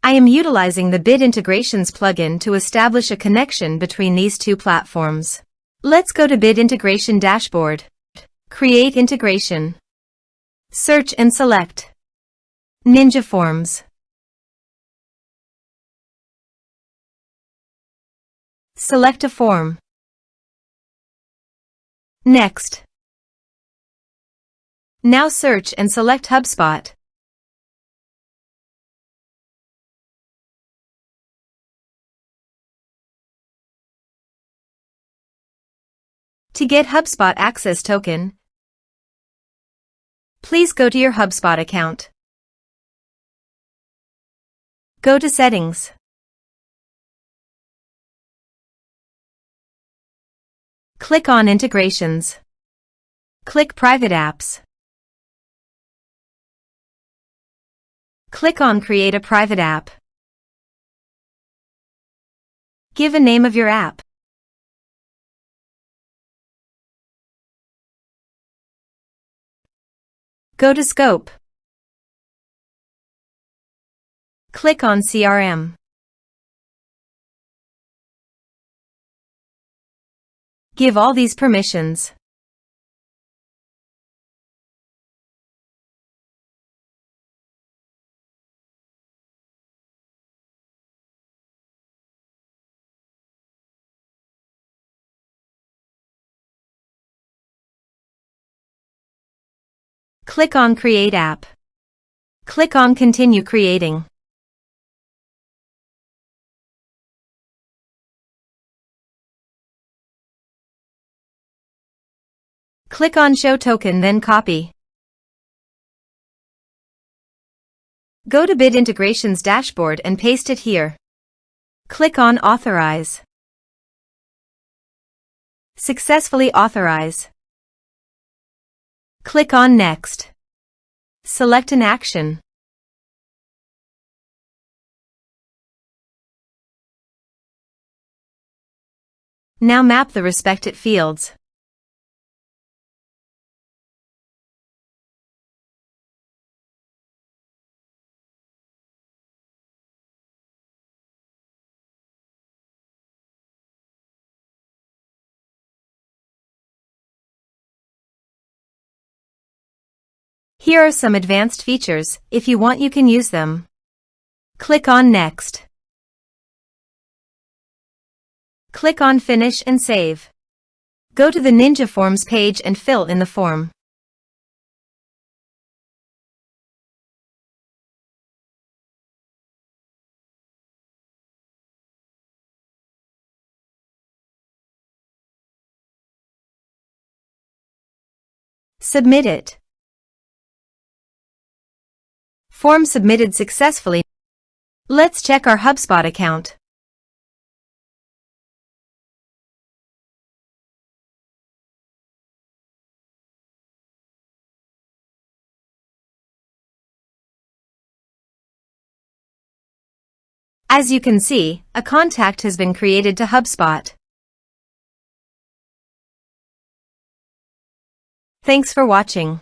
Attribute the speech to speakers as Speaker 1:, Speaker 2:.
Speaker 1: I am utilizing the Bit Integrations plugin to establish a connection between these two platforms. Let's go to Bit Integration Dashboard. Create integration. Search and select Ninja Forms. Select a form. Next. Now search and select HubSpot. To get HubSpot Access Token, please go to your HubSpot account. Go to Settings. Click on Integrations. Click Private Apps. Click on Create a Private App. Give a name of your app. Go to Scope. Click on CRM. Give all these permissions. Click on Create App. Click on Continue Creating. Click on Show Token, then copy. Go to Bit Integrations Dashboard and paste it here. Click on Authorize. Successfully authorize. Click on Next. Select an action. Now map the respected fields. Here are some advanced features. If you want, you can use them. Click on Next. Click on Finish and Save. Go to the Ninja Forms page and fill in the form. Submit it. Form submitted successfully. Let's check our HubSpot account. As you can see, a contact has been created to HubSpot. Thanks for watching.